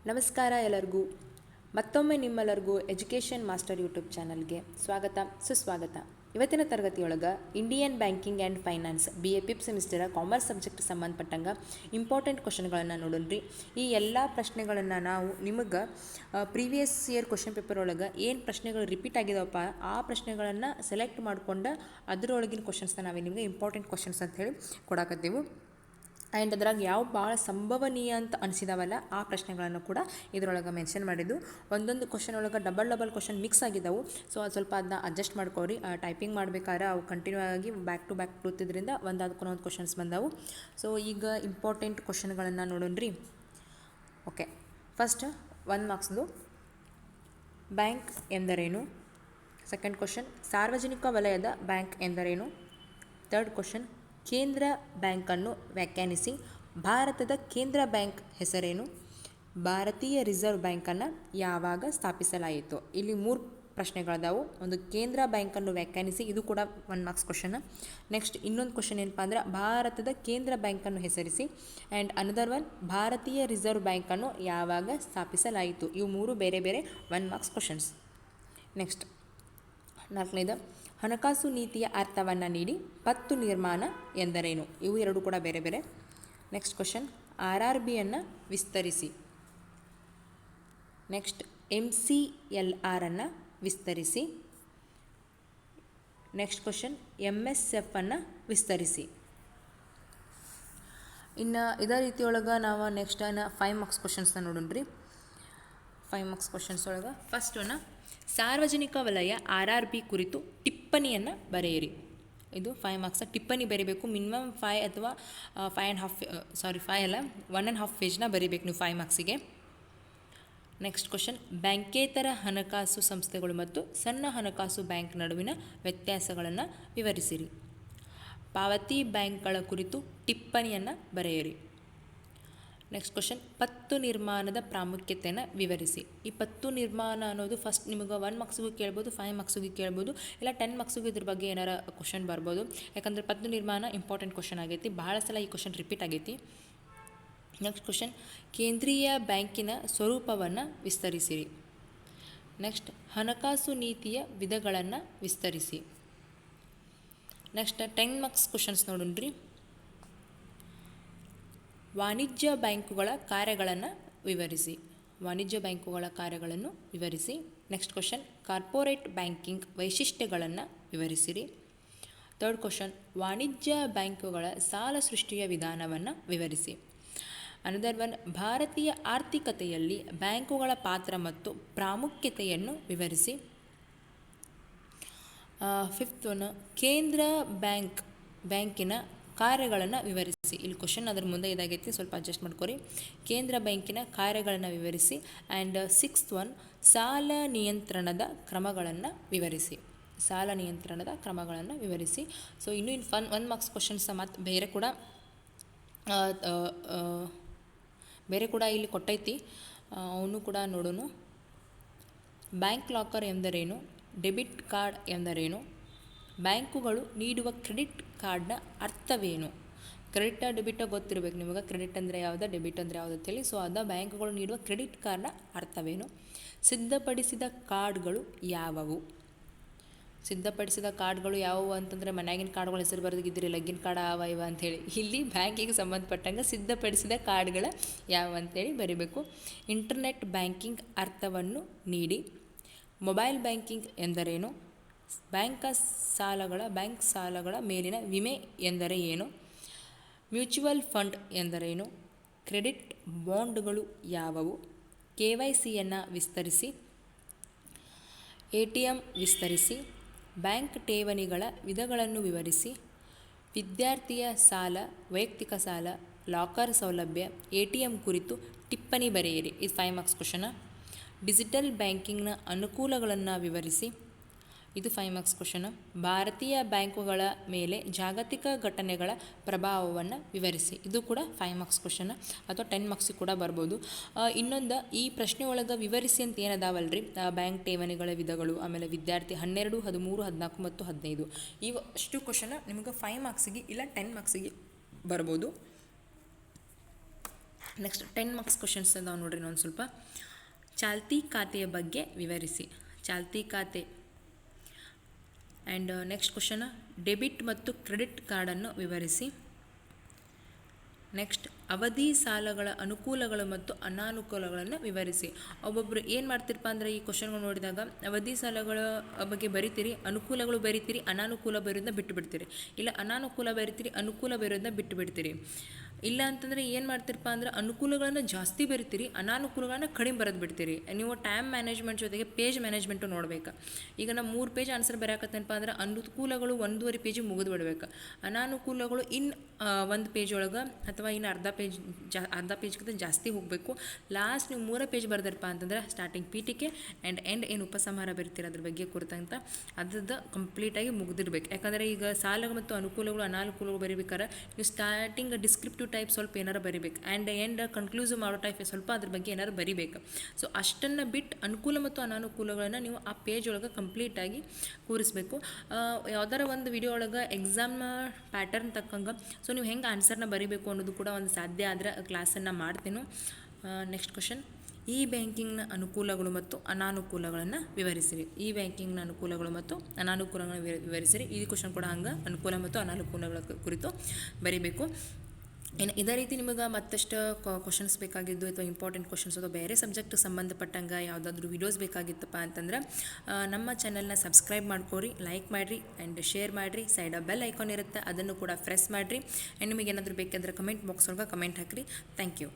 ನಮಸ್ಕಾರ ಎಲ್ಲರಿಗೂ. ಮತ್ತೊಮ್ಮೆ ನಿಮ್ಮೆಲ್ಲರಿಗೂ ಎಜುಕೇಷನ್ ಮಾಸ್ಟರ್ ಯೂಟ್ಯೂಬ್ ಚಾನಲ್ಗೆ ಸ್ವಾಗತ ಸುಸ್ವಾಗತ. ಇವತ್ತಿನ ತರಗತಿಯೊಳಗೆ Indian banking and finance BA ಪಿಪ್ ಸೆಮಿಸ್ಟರ್ ಕಾಮರ್ಸ್ ಸಬ್ಜೆಕ್ಟ್ ಸಂಬಂಧಪಟ್ಟಂಗೆ ಇಂಪಾರ್ಟೆಂಟ್ ಕ್ವಶನ್ಗಳನ್ನು ನೋಡೋಣ್ರಿ. ಈ ಎಲ್ಲ ಪ್ರಶ್ನೆಗಳನ್ನು ನಾವು ನಿಮಗೆ ಪ್ರೀವಿಯಸ್ ಇಯರ್ ಕ್ವಶನ್ ಪೇಪರ್ ಒಳಗೆ ಏನು ಪ್ರಶ್ನೆಗಳು ರಿಪೀಟ್ ಆಗಿದಾವಪ್ಪ ಆ ಪ್ರಶ್ನೆಗಳನ್ನು ಸೆಲೆಕ್ಟ್ ಮಾಡ್ಕೊಂಡು ಅದರೊಳಗಿನ ಕ್ವಶನ್ಸ್ನ ನಾವೇ ನಿಮಗೆ ಇಂಪಾರ್ಟೆಂಟ್ ಕ್ವಶನ್ಸ್ ಅಂತ ಹೇಳಿ ಕೊಡಾಕತ್ತೀವಿ. ಆ್ಯಂಡ್ ಅದ್ರಾಗ ಯಾವ ಭಾಳ ಸಂಭವನೀಯ ಅಂತ ಅನಿಸಿದಾವಲ್ಲ ಆ ಪ್ರಶ್ನೆಗಳನ್ನು ಕೂಡ ಇದರೊಳಗೆ ಮೆನ್ಷನ್ ಮಾಡಿದ್ದು. ಒಂದೊಂದು ಕ್ವಶನ್ ಒಳಗೆ ಡಬಲ್ ಕ್ವಶನ್ ಮಿಕ್ಸ್ ಆಗಿದ್ದಾವೆ. ಸೊ ಅದು ಸ್ವಲ್ಪ ಅದನ್ನ ಅಡ್ಜಸ್ಟ್ ಮಾಡ್ಕೊರಿ. ಟೈಪಿಂಗ್ ಮಾಡ್ಬೇಕಾದ್ರೆ ಅವು ಕಂಟಿನ್ಯೂ ಆಗಿ ಬ್ಯಾಕ್ ಟು ಬ್ಯಾಕ್ ಕೂತಿದ್ರಿಂದ ಒಂದೊಂದು ಕ್ವಶನ್ಸ್ ಬಂದವು. ಸೊ ಈಗ ಇಂಪಾರ್ಟೆಂಟ್ ಕ್ವಶನ್ಗಳನ್ನು ನೋಡೋಣ್ರಿ. ಓಕೆ, ಫಸ್ಟ್ 1 ಮಾರ್ಕ್ಸ್ದು ಬ್ಯಾಂಕ್ ಎಂದರೇನು. ಸೆಕೆಂಡ್ ಕ್ವಶನ್ ಸಾರ್ವಜನಿಕ ವಲಯದ ಬ್ಯಾಂಕ್ ಎಂದರೇನು. ಥರ್ಡ್ ಕ್ವಶನ್ ಕೇಂದ್ರ ಬ್ಯಾಂಕನ್ನು ವ್ಯಾಖ್ಯಾನಿಸಿ. ಭಾರತದ ಕೇಂದ್ರ ಬ್ಯಾಂಕ್ ಹೆಸರೇನು. ಭಾರತೀಯ ರಿಸರ್ವ್ ಬ್ಯಾಂಕನ್ನು ಯಾವಾಗ ಸ್ಥಾಪಿಸಲಾಯಿತು. ಇಲ್ಲಿ 3 ಪ್ರಶ್ನೆಗಳದಾವು. ಒಂದು ಕೇಂದ್ರ ಬ್ಯಾಂಕನ್ನು ವ್ಯಾಖ್ಯಾನಿಸಿ, ಇದು ಕೂಡ 1 ಮಾರ್ಕ್ಸ್ ಕ್ವಶನ್. ನೆಕ್ಸ್ಟ್ ಇನ್ನೊಂದು ಕ್ವಶನ್ ಏನಪ್ಪ ಅಂದ್ರೆ ಭಾರತದ ಕೇಂದ್ರ ಬ್ಯಾಂಕನ್ನು ಹೆಸರಿಸಿ. ಆ್ಯಂಡ್ ಅನದರ್ ಒನ್ ಭಾರತೀಯ ರಿಸರ್ವ್ ಬ್ಯಾಂಕನ್ನು ಯಾವಾಗ ಸ್ಥಾಪಿಸಲಾಯಿತು. ಇವು 3 ಬೇರೆ ಬೇರೆ 1 ಮಾರ್ಕ್ಸ್ ಕ್ವಶನ್ಸ್. ನೆಕ್ಸ್ಟ್ 4ನೇದು ಹಣಕಾಸು ನೀತಿಯ ಅರ್ಥವನ್ನು ನೀಡಿ. ಪತ್ತು ನಿರ್ಮಾಣ ಎಂದರೇನು. ಇವು 2 ಕೂಡ ಬೇರೆ ಬೇರೆ. ನೆಕ್ಸ್ಟ್ ಕ್ವಶನ್ RRBಯನ್ನು ವಿಸ್ತರಿಸಿ. ನೆಕ್ಸ್ಟ್ MCLRನ್ನು ವಿಸ್ತರಿಸಿ. ನೆಕ್ಸ್ಟ್ ಕ್ವಶನ್ MSFನ್ನು ವಿಸ್ತರಿಸಿ. ಇನ್ನು ಇದೇ ರೀತಿಯೊಳಗೆ ನಾವು ನೆಕ್ಸ್ಟ್ 5 ಮಾರ್ಕ್ಸ್ ಕ್ವಶನ್ಸ್ನ ನೋಡೋಣ್ರಿ. 5 ಮಾರ್ಕ್ಸ್ ಕ್ವಶನ್ಸ್ ಒಳಗೆ ಫಸ್ಟ್ ಒನ್ ಸಾರ್ವಜನಿಕ ವಲಯ RRB ಕುರಿತು ಟಿಪ್ಪಣಿಯನ್ನು ಬರೆಯಿರಿ. ಇದು 5 ಮಾರ್ಕ್ಸ್. ಟಿಪ್ಪಣಿ ಬರೀಬೇಕು. ಮಿನಿಮಮ್ 5 ಅಥವಾ 5 ಅಲ್ಲ 1.5 ಪೇಜ್ನ ಬರೀಬೇಕು ನೀವು 5 ಮಾರ್ಕ್ಸಿಗೆ. ನೆಕ್ಸ್ಟ್ ಕ್ವಶನ್ ಬ್ಯಾಂಕೇತರ ಹಣಕಾಸು ಸಂಸ್ಥೆಗಳು ಮತ್ತು ಸಣ್ಣ ಹಣಕಾಸು ಬ್ಯಾಂಕ್ ನಡುವಿನ ವ್ಯತ್ಯಾಸಗಳನ್ನು ವಿವರಿಸಿರಿ. ಪಾವತಿ ಬ್ಯಾಂಕ್ಗಳ ಕುರಿತು ಟಿಪ್ಪಣಿಯನ್ನು ಬರೆಯಿರಿ. ನೆಕ್ಸ್ಟ್ ಕ್ವಶನ್ ಪತ್ತು ನಿರ್ಮಾಣದ ಪ್ರಾಮುಖ್ಯತೆಯನ್ನು ವಿವರಿಸಿ. ಈ ಪತ್ತು ನಿರ್ಮಾಣ ಅನ್ನೋದು ಫಸ್ಟ್ ನಿಮಗೆ 1 ಮಾರ್ಕ್ಸಿಗೂ ಕೇಳ್ಬೋದು, 5 ಮಾರ್ಕ್ಸಿಗೂ ಕೇಳ್ಬೋದು, ಇಲ್ಲ 10 ಮಾರ್ಕ್ಸಿಗೂ ಇದ್ರ ಬಗ್ಗೆ ಏನಾರ ಕ್ವಶನ್ ಬರ್ಬೋದು. ಯಾಕಂದರೆ ಪತ್ತು ನಿರ್ಮಾಣ ಇಂಪಾರ್ಟೆಂಟ್ ಕ್ವಶನ್ ಆಗೈತಿ. ಭಾಳ ಸಲ ಈ ಕ್ವಶನ್ ರಿಪೀಟ್ ಆಗೈತಿ. ನೆಕ್ಸ್ಟ್ ಕ್ವಶನ್ ಕೇಂದ್ರೀಯ ಬ್ಯಾಂಕಿನ ಸ್ವರೂಪವನ್ನು ವಿಸ್ತರಿಸಿರಿ. ನೆಕ್ಸ್ಟ್ ಹಣಕಾಸು ನೀತಿಯ ವಿಧಗಳನ್ನು ವಿಸ್ತರಿಸಿ. ನೆಕ್ಸ್ಟ್ 10 ಮಾರ್ಕ್ಸ್ ಕ್ವಶನ್ಸ್ ನೋಡೋಣ್ರಿ. ವಾಣಿಜ್ಯ ಬ್ಯಾಂಕುಗಳ ಕಾರ್ಯಗಳನ್ನು ವಿವರಿಸಿ. ವಾಣಿಜ್ಯ ಬ್ಯಾಂಕುಗಳ ಕಾರ್ಯಗಳನ್ನು ವಿವರಿಸಿ. ನೆಕ್ಸ್ಟ್ ಕ್ವಶನ್ ಕಾರ್ಪೊರೇಟ್ ಬ್ಯಾಂಕಿಂಗ್ ವೈಶಿಷ್ಟ್ಯಗಳನ್ನು ವಿವರಿಸಿರಿ. ಥರ್ಡ್ ಕ್ವಶನ್ ವಾಣಿಜ್ಯ ಬ್ಯಾಂಕುಗಳ ಸಾಲ ಸೃಷ್ಟಿಯ ವಿಧಾನವನ್ನು ವಿವರಿಸಿ. ಅನದರ್ ಒನ್ ಭಾರತೀಯ ಆರ್ಥಿಕತೆಯಲ್ಲಿ ಬ್ಯಾಂಕುಗಳ ಪಾತ್ರ ಮತ್ತು ಪ್ರಾಮುಖ್ಯತೆಯನ್ನು ವಿವರಿಸಿ. ಫಿಫ್ತ್ ಒನ್ ಕೇಂದ್ರ ಬ್ಯಾಂಕಿನ ಕಾರ್ಯಗಳನ್ನು ವಿವರಿಸಿ. ಇಲ್ಲಿ ಕ್ವಶನ್ ಅದರ ಮುಂದೆ ಇದಾಗೈತಿ, ಸ್ವಲ್ಪ ಅಡ್ಜಸ್ಟ್ ಮಾಡ್ಕೊರಿ. ಕೇಂದ್ರ ಬ್ಯಾಂಕಿನ ಕಾರ್ಯಗಳನ್ನು ವಿವರಿಸಿ. ಆ್ಯಂಡ್ 6th ಒನ್ ಸಾಲ ನಿಯಂತ್ರಣದ ಕ್ರಮಗಳನ್ನು ವಿವರಿಸಿ. ಸಾಲ ನಿಯಂತ್ರಣದ ಕ್ರಮಗಳನ್ನು ವಿವರಿಸಿ. ಸೊ ಇನ್ನೂ 1 ಮಾರ್ಕ್ಸ್ ಕ್ವಶನ್ಸ್ ಮತ್ತು ಬೇರೆ ಕೂಡ ಇಲ್ಲಿ ಕೊಟ್ಟೈತಿ, ಅವನು ಕೂಡ ನೋಡೋಣ. ಬ್ಯಾಂಕ್ ಲಾಕರ್ ಎಂದರೇನು. ಡೆಬಿಟ್ ಕಾರ್ಡ್ ಎಂದರೇನು. ಬ್ಯಾಂಕುಗಳು ನೀಡುವ ಕ್ರೆಡಿಟ್ ಕಾರ್ಡ್ನ ಅರ್ಥವೇನು. ಕ್ರೆಡಿಟ್ ಡೆಬಿಟ್ ಗೊತ್ತಿರಬೇಕು ನಿಮಗೆ. ಕ್ರೆಡಿಟ್ ಅಂದರೆ ಯಾವುದು, ಡೆಬಿಟ್ ಅಂದರೆ ಯಾವುದು ಅಂತೇಳಿ. ಸೊ ಅದ ಬ್ಯಾಂಕುಗಳು ನೀಡುವ ಕ್ರೆಡಿಟ್ ಕಾರ್ಡ್ನ ಅರ್ಥವೇನು. ಸಿದ್ಧಪಡಿಸಿದ ಕಾರ್ಡ್ಗಳು ಯಾವುವು. ಸಿದ್ಧಪಡಿಸಿದ ಕಾರ್ಡ್ಗಳು ಯಾವುವು ಅಂತಂದರೆ ಮನ್ಯಾಗಿನ ಕಾರ್ಡ್ಗಳ ಹೆಸರು ಬರೆದಿದ್ದಿರಿ, ಲಗ್ಗಿನ ಕಾರ್ಡ್ ಅವ ಇವ ಅಂಥೇಳಿ. ಇಲ್ಲಿ ಬ್ಯಾಂಕಿಗೆ ಸಂಬಂಧಪಟ್ಟಂಗೆ ಸಿದ್ಧಪಡಿಸಿದ ಕಾರ್ಡ್ಗಳ ಯಾವ ಅಂತೇಳಿ ಬರೀಬೇಕು. ಇಂಟರ್ನೆಟ್ ಬ್ಯಾಂಕಿಂಗ್ ಅರ್ಥವನ್ನು ನೀಡಿ. ಮೊಬೈಲ್ ಬ್ಯಾಂಕಿಂಗ್ ಎಂದರೇನು. ಬ್ಯಾಂಕ್ ಸಾಲಗಳ ಮೇಲಿನ ವಿಮೆ ಎಂದರೆ ಏನು. ಮ್ಯೂಚುವಲ್ ಫಂಡ್ ಎಂದರೇನು. ಕ್ರೆಡಿಟ್ ಬಾಂಡ್ಗಳು ಯಾವುವು. KYCಯನ್ನು ವಿಸ್ತರಿಸಿ. ATM ವಿಸ್ತರಿಸಿ. ಬ್ಯಾಂಕ್ ಠೇವಣಿಗಳ ವಿಧಗಳನ್ನು ವಿವರಿಸಿ. ವಿದ್ಯಾರ್ಥಿಯ ಸಾಲ, ವೈಯಕ್ತಿಕ ಸಾಲ, ಲಾಕರ್ ಸೌಲಭ್ಯ, ATM ಕುರಿತು ಟಿಪ್ಪಣಿ ಬರೆಯಿರಿ. ಇದು 5 ಮಾರ್ಕ್ಸ್ ಕ್ವಶನ. ಡಿಜಿಟಲ್ ಬ್ಯಾಂಕಿಂಗ್ನ ಅನುಕೂಲಗಳನ್ನು ವಿವರಿಸಿ. ಇದು 5 ಮಾರ್ಕ್ಸ್ ಕ್ವಶನ. ಭಾರತೀಯ ಬ್ಯಾಂಕುಗಳ ಮೇಲೆ ಜಾಗತಿಕ ಘಟನೆಗಳ ಪ್ರಭಾವವನ್ನು ವಿವರಿಸಿ. ಇದು ಕೂಡ 5 ಮಾರ್ಕ್ಸ್ ಕ್ವಶನ ಅಥವಾ 10 ಮಾರ್ಕ್ಸಿಗೆ ಕೂಡ ಬರ್ಬೋದು. ಇನ್ನೊಂದು ಈ ಪ್ರಶ್ನೆ ಒಳಗೆ ವಿವರಿಸಿ ಅಂತ ಏನದಾವಲ್ರಿ, ಬ್ಯಾಂಕ್ ಠೇವಣಿಗಳ ವಿಧಗಳು, ಆಮೇಲೆ ವಿದ್ಯಾರ್ಥಿ 12, 13, 14 ಮತ್ತು 15 ಇವು ಅಷ್ಟು ಕ್ವಶನ ನಿಮಗೆ 5 ಮಾರ್ಕ್ಸಿಗೆ ಇಲ್ಲ 10 ಮಾರ್ಕ್ಸಿಗೆ ಬರ್ಬೋದು. ನೆಕ್ಸ್ಟ್ 10 ಮಾರ್ಕ್ಸ್ ಕ್ವಶನ್ಸ್ ಅದಾವೆ ನೋಡ್ರಿ ಒಂದು ಸ್ವಲ್ಪ. ಚಾಲ್ತಿ ಖಾತೆಯ ಬಗ್ಗೆ ವಿವರಿಸಿ. ಚಾಲ್ತಿ ಖಾತೆ. ಆ್ಯಂಡ್ ನೆಕ್ಸ್ಟ್ ಕ್ವಶನ್, ಡೆಬಿಟ್ ಮತ್ತು ಕ್ರೆಡಿಟ್ ಕಾರ್ಡನ್ನು ವಿವರಿಸಿ. ನೆಕ್ಸ್ಟ್, ಅವಧಿ ಸಾಲಗಳ ಅನುಕೂಲಗಳು ಮತ್ತು ಅನಾನುಕೂಲಗಳನ್ನು ವಿವರಿಸಿ. ಒಬ್ಬೊಬ್ಬರು ಏನು ಮಾಡ್ತಿರಪ್ಪ ಅಂದರೆ ಈ ಕ್ವಶನ್ಗಳು ನೋಡಿದಾಗ ಅವಧಿ ಸಾಲಗಳ ಬಗ್ಗೆ ಬರಿತೀರಿ, ಅನುಕೂಲಗಳು ಬರಿತೀರಿ, ಅನಾನುಕೂಲ ಬರೋದನ್ನ ಬಿಟ್ಟು ಬಿಡ್ತೀರಿ. ಇಲ್ಲ ಅನಾನುಕೂಲ ಬರಿತೀರಿ, ಅನುಕೂಲ ಬರೋದನ್ನ ಬಿಟ್ಟು ಬಿಡ್ತೀರಿ. ಇಲ್ಲ ಅಂತಂದರೆ ಏನು ಮಾಡ್ತಿರಪ್ಪ ಅಂದ್ರೆ ಅನುಕೂಲಗಳನ್ನು ಜಾಸ್ತಿ ಬರಿತೀರಿ, ಅನಾನುಕೂಲಗಳನ್ನ ಕಡಿಮೆ ಬರೆದು ಬಿಡ್ತೀರಿ. ನೀವು ಟೈಮ್ ಮ್ಯಾನೇಜ್ಮೆಂಟ್ ಜೊತೆಗೆ ಪೇಜ್ ಮ್ಯಾನೇಜ್ಮೆಂಟು ನೋಡ್ಬೇಕು. ಈಗ ನಾವು 3 ಪೇಜ್ ಆನ್ಸರ್ ಬರೆಯಕತ್ತೇನಪ್ಪ ಅಂದ್ರೆ ಅನುಕೂಲಗಳು 1.5 ಪೇಜಿಗೆ ಮುಗಿದು ಬಿಡ್ಬೇಕು, ಅನಾನುಕೂಲಗಳು ಇನ್ನು 1 ಪೇಜ್ ಒಳಗೆ ಅಥವಾ ಇನ್ನು ಅರ್ಧ ಪೇಜ್ಗಿಂತ ಜಾಸ್ತಿ ಹೋಗಬೇಕು. ಲಾಸ್ಟ್ ನೀವು 3 ಪೇಜ್ ಬರೆದಿರಪ್ಪ ಅಂತಂದ್ರೆ ಸ್ಟಾರ್ಟಿಂಗ್ ಪೀಠಿಕೆ ಆ್ಯಂಡ್ ಎಂಡ್ ಏನು ಉಪಸಂಹಾರ ಬರೀತೀರ ಅದ್ರ ಬಗ್ಗೆ ಕುರಿತಂತ ಅದ್ರದ್ದು ಕಂಪ್ಲೀಟಾಗಿ ಮುಗಿದಿರ್ಬೇಕು. ಯಾಕಂದರೆ ಈಗ ಸಾಲ ಮತ್ತು ಅನುಕೂಲಗಳು ಅನಾನುಕೂಲಗಳು ಬರೀಬೇಕಾದ್ರೆ ನೀವು ಸ್ಟಾರ್ಟಿಂಗ್ ಡಿಸ್ಕ್ರಿಪ್ಟಿವ್ ಟೈಪ್ ಸ್ವಲ್ಪ ಏನಾರು ಬರಿಬೇಕು, ಆ್ಯಂಡ್ ಎಂಡ್ ಕನ್ಕ್ಲೂಸಿವ್ ಮಾಡೋ ಟೈಪ್ ಸ್ವಲ್ಪ ಅದ್ರ ಬಗ್ಗೆ ಏನಾರು ಬರಿಬೇಕು. ಸೊ ಅಷ್ಟನ್ನು ಬಿಟ್ಟು ಅನುಕೂಲ ಮತ್ತು ಅನಾನುಕೂಲಗಳನ್ನು ನೀವು ಆ ಪೇಜ್ ಒಳಗೆ ಕಂಪ್ಲೀಟಾಗಿ ಕೂರಿಸ್ಬೇಕು. ಯಾವ್ದಾರ ಒಂದು ವಿಡಿಯೋ ಒಳಗೆ ಎಕ್ಸಾಮ್ ಪ್ಯಾಟರ್ನ್ ತಕ್ಕಂಗೆ ಸೊ ನೀವು ಹೆಂಗೆ ಆನ್ಸರ್ನ ಬರಿಬೇಕು ಅನ್ನೋದು ಕೂಡ ಒಂದು ಸಾಧ್ಯ ಆದರೆ ಕ್ಲಾಸನ್ನು ಮಾಡ್ತೀನಿ. ನೆಕ್ಸ್ಟ್ ಕ್ವಶನ್, ಇ ಬ್ಯಾಂಕಿಂಗ್ನ ಅನುಕೂಲಗಳು ಮತ್ತು ಅನಾನುಕೂಲಗಳನ್ನು ವಿವರಿಸಿರಿ. ಇ ಬ್ಯಾಂಕಿಂಗ್ನ ಅನುಕೂಲಗಳು ಮತ್ತು ಅನಾನುಕೂಲಗಳನ್ನು ವಿವರಿಸಿರಿ. ಈ ಕ್ವಶನ್ ಕೂಡ ಹಂಗೆ ಅನುಕೂಲ ಮತ್ತು ಅನಾನುಕೂಲಗಳ ಕುರಿತು ಬರಿಬೇಕು. ಇನ್ನು ಇದೇ ರೀತಿ ನಿಮಗೆ ಮತ್ತಷ್ಟು ಕ್ವಶನ್ಸ್ ಬೇಕಾಗಿದ್ದು ಅಥವಾ ಇಂಪಾರ್ಟೆಂಟ್ ಕ್ವಶನ್ಸ್ ಅಥವಾ ಬೇರೆ ಸಬ್ಜೆಕ್ಟ್ ಸಂಬಂಧಪಟ್ಟಂಗೆ ಯಾವುದಾದ್ರೂ ವಿಡಿಯೋಸ್ ಬೇಕಾಗಿತ್ತಪ್ಪ ಅಂತಂದ್ರೆ ನಮ್ಮ ಚಾನಲ್ನ ಸಬ್ಸ್ಕ್ರೈಬ್ ಮಾಡ್ಕೊರಿ, ಲೈಕ್ ಮಾಡಿರಿ ಆ್ಯಂಡ್ ಶೇರ್ ಮಾಡಿರಿ. ಸೈಡ್ ಬೆಲ್ ಐಕಾನ್ ಇರುತ್ತೆ, ಅದನ್ನು ಕೂಡ ಪ್ರೆಸ್ ಮಾಡಿರಿ. ಆ್ಯಂಡ್ ನಿಮಗೆ ಏನಾದರೂ ಬೇಕಾದ್ರೆ ಕಮೆಂಟ್ ಬಾಕ್ಸ್ ಒಳಗೆ ಕಮೆಂಟ್ ಹಾಕಿರಿ. Thank you.